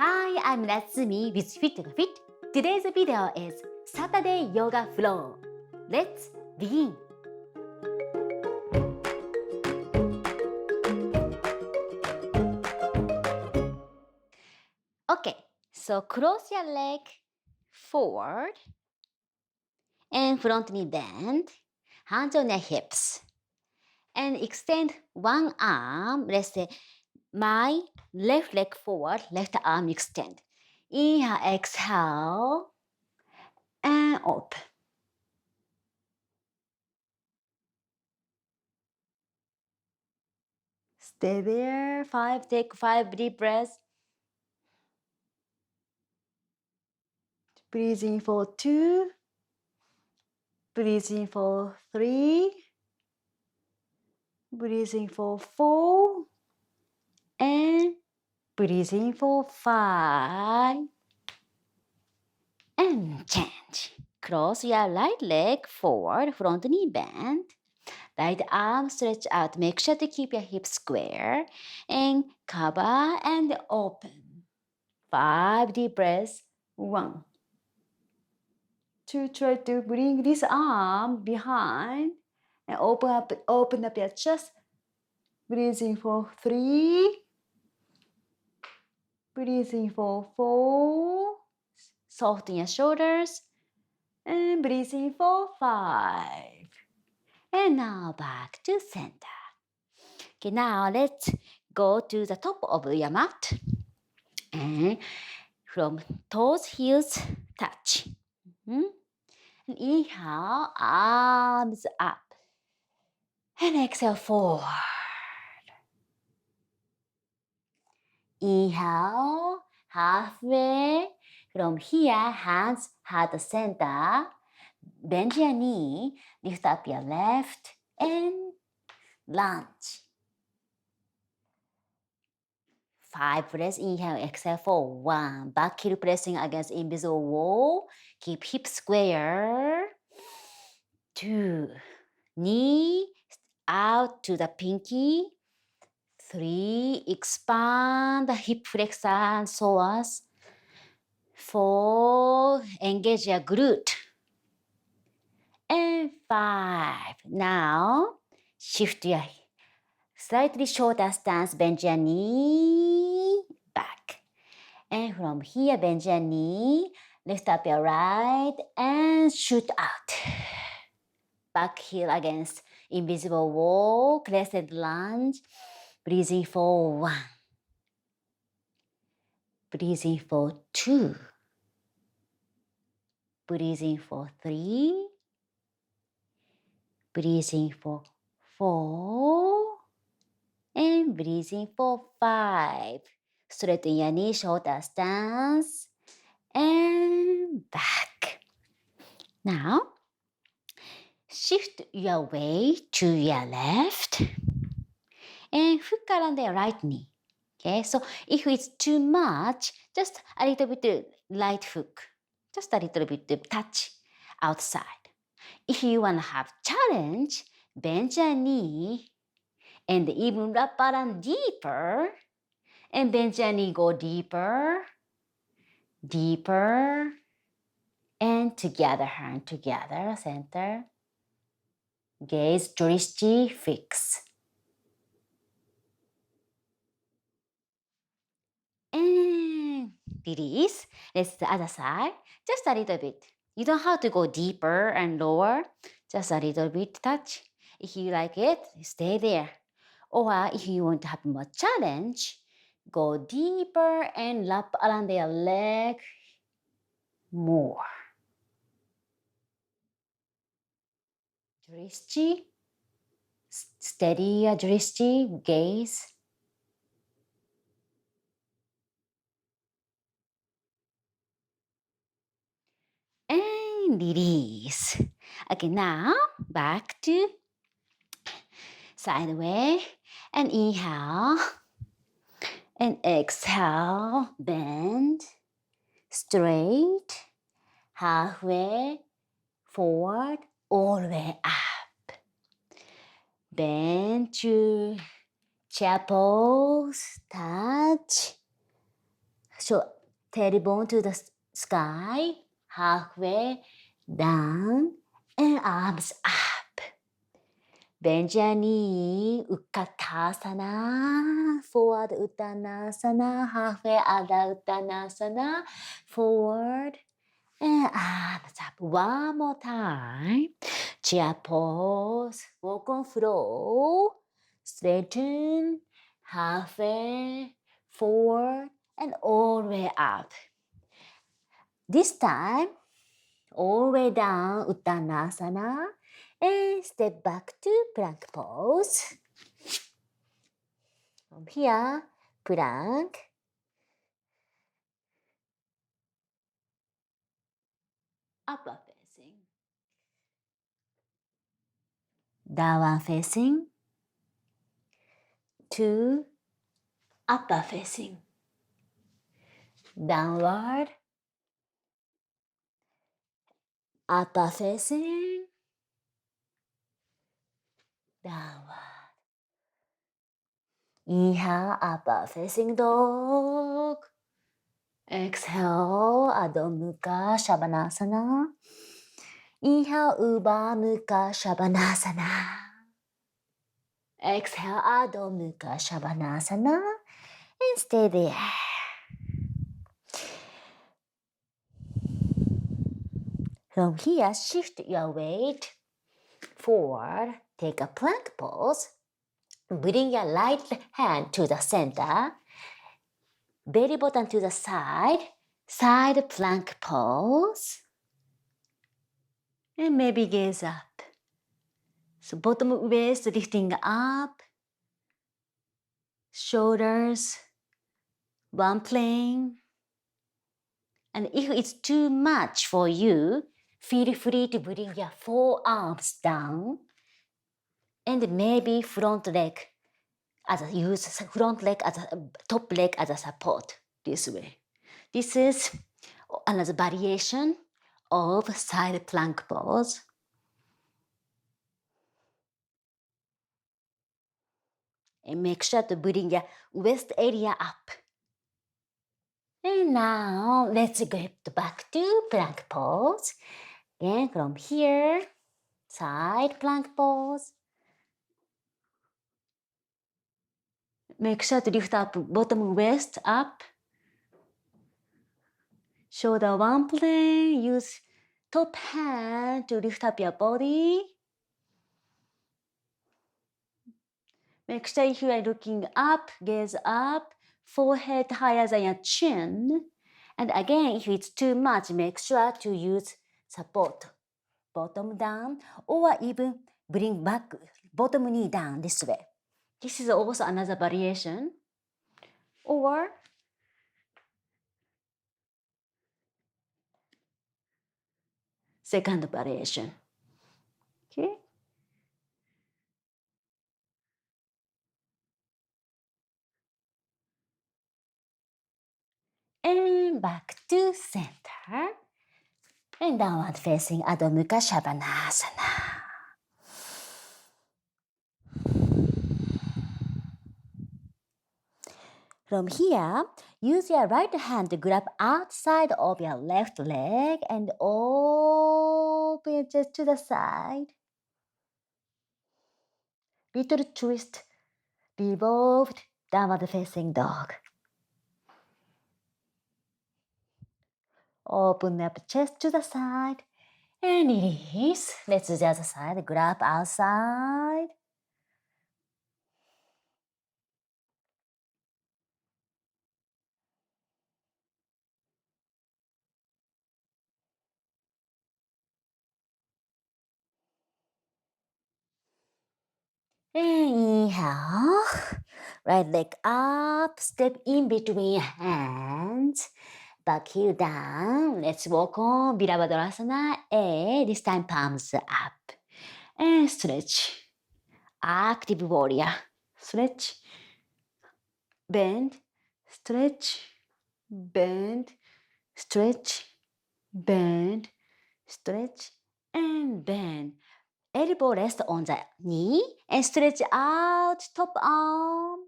Hi, I'm Natsumi with fitYOGAfit. Today's video is Saturday Yoga Flow. Let's begin. Okay, so cross your leg forward and front knee bend, hands on your hips, and extend one arm. Let's say my left leg forward, left arm extend. Inhale, exhale, and open. Stay there. Take 5 deep breaths. Breathe in for 2. Breathe in for 3. Breathe in for 4. And breathe in for 5. And change. Cross your right leg forward, front knee bend. Right arm stretch out. Make sure to keep your hips square. And cover and open. 5 deep breaths. 1. To try to bring this arm behind and open up your chest. Breathing for 3. Breathing for 4. Soften your shoulders. And breathing for 5. And now back to center. Okay, now let's go to the top of your mat. And from toes, heels, touch. And inhale, arms up. And exhale, forward. Inhale, halfway. From here, hands heart center. Bend your knee, lift up your left, and lunge. 5 breaths, inhale, exhale for 1. Back heel pressing against invisible wall. Keep hips square. 2. Knee out to the pinky. 3. Expand the hip flexor and psoas. 4. Engage your glute. And 5. Now, shift your slightly shorter stance, bend your knee back. And from here, bend your knee, lift up your right and shoot out. Back heel against invisible wall, crescent lunge. Breathing for 1. Breathing for 2. Breathing for 3. Breathing for 4. And breathing for 5. Straighten your knee, shoulder stance. And back. Now, shift your weight to your left. And hook around the right knee. Okay, so if it's too much, just a little bit light hook. Just a little bit touch outside. If you want to have challenge, bend your knee and even wrap around deeper. And bend your knee, go deeper, deeper, and together, hand together, center. Gaze, drishti, fix. And release. Let's the other side. Just a little bit. You don't have to go deeper and lower. Just a little bit touch. If you like it, stay there. Or if you want to have more challenge, go deeper and wrap around their leg more. Drishti. Steady your drishti, gaze. And release. Okay, now back to sideway. And inhale. And exhale. Bend. Straight. Halfway. Forward. All the way up. Bend to chair pose. Touch. So tailbone to the sky, halfway down, and arms up. Bend your knee, Uttanasana, forward Uttanasana, halfway other Uttanasana, forward and arms up. One more time. Chair pose, walk on floor, straighten, halfway, forward, and all the way up. This time, all the way down, Uttanasana, and step back to plank pose. From here, plank, upper facing, downward facing, to upper facing, downward, upper facing, downward. Inhale, upper facing dog. Exhale, Adho Mukha Shavasana. Inhale, Uba Mukha Shavasana. Exhale, Adho Mukha Shavasana. And stay there. From here, shift your weight forward. Take a plank pose. Bring your right hand to the center. Belly button to the side. Side plank pose. And maybe gaze up. So bottom waist lifting up. Shoulders, one plane. And if it's too much for you, feel free to bring your forearms down. And maybe front leg use front leg as a top leg as a support this way. This is another variation of side plank pose. And make sure to bring your waist area up. And now let's get back to plank pose. Again from here, side plank pose. Make sure to lift up bottom waist up. Shoulder one plane. Use top hand to lift up your body. Make sure if you are looking up, gaze up, forehead higher than your chin. And again, if it's too much, make sure to use support. Bottom down, or even bring back bottom knee down this way. This is also another variation. Or second variation. Okay. And back to center. And downward facing Adho Mukha Shavasana. From here, use your right hand to grab outside of your left leg and open your chest to the side. Little twist, revolved, downward facing dog. Open up chest to the side and release. Let's do the other side. Grab outside. And inhale. Right leg up. Step in between your hands. Back heel down. Let's walk on Virabhadrasana. And this time palms up. And stretch. Active warrior. Stretch. Bend. Stretch. Bend. Stretch. Bend. Stretch. And bend. Elbow rest on the knee. And stretch out top arm.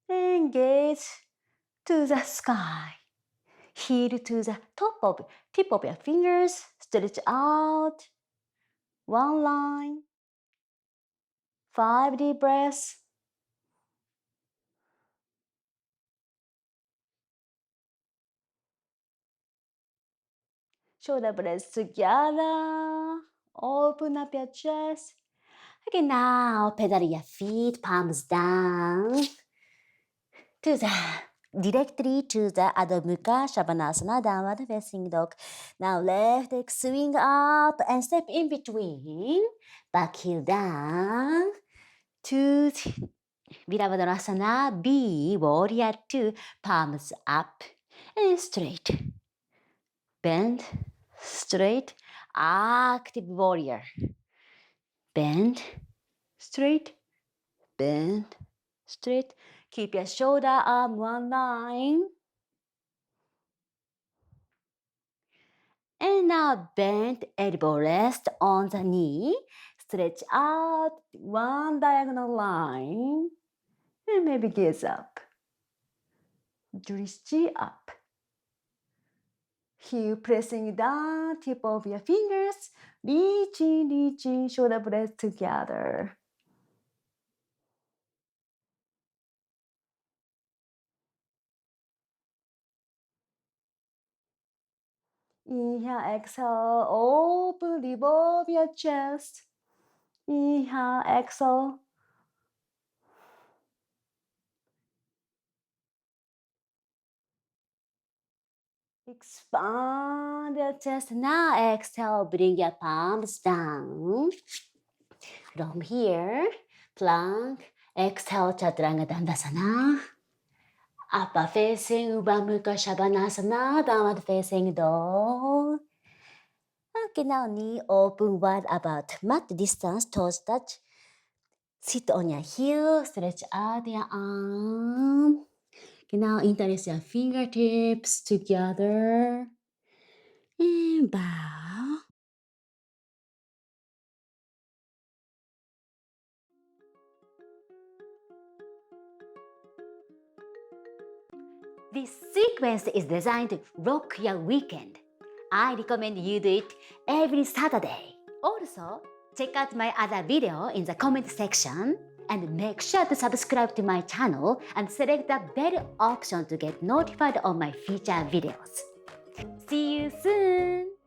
And gaze to the sky. Heel to the tip of your fingers. Stretch out. One line. 5 deep breaths. Shoulder blades together. Open up your chest. Okay, now pedal your feet, palms down. Directly to the Adho Mukha Svanasana, downward facing dog. Now left leg swing up and step in between. Back heel down. To Virabhadrasana, B, warrior 2, palms up and straight. Bend, straight, active warrior. Bend, straight, bend, straight. Keep your shoulder arm one line. And now bend elbow rest on the knee. Stretch out one diagonal line. And maybe gaze up. Drishti up. Heel pressing down, tip of your fingers. Reaching, shoulder blades together. Inhale, exhale, open, revolve your chest. Inhale, exhale. Expand your chest. Now exhale, bring your palms down. From here, plank. Exhale, Chaturanga Dandasana. Upper facing Ubha Mukha Svanasana, downward facing dog. Okay, now knee open wide about mat distance, toes touch. Sit on your heel, stretch out your arm. Okay, now interlace your fingertips together. And bow. This sequence is designed to rock your weekend. I recommend you do it every Saturday. Also, check out my other video in the comment section and make sure to subscribe to my channel and select the bell option to get notified of my future videos. See you soon!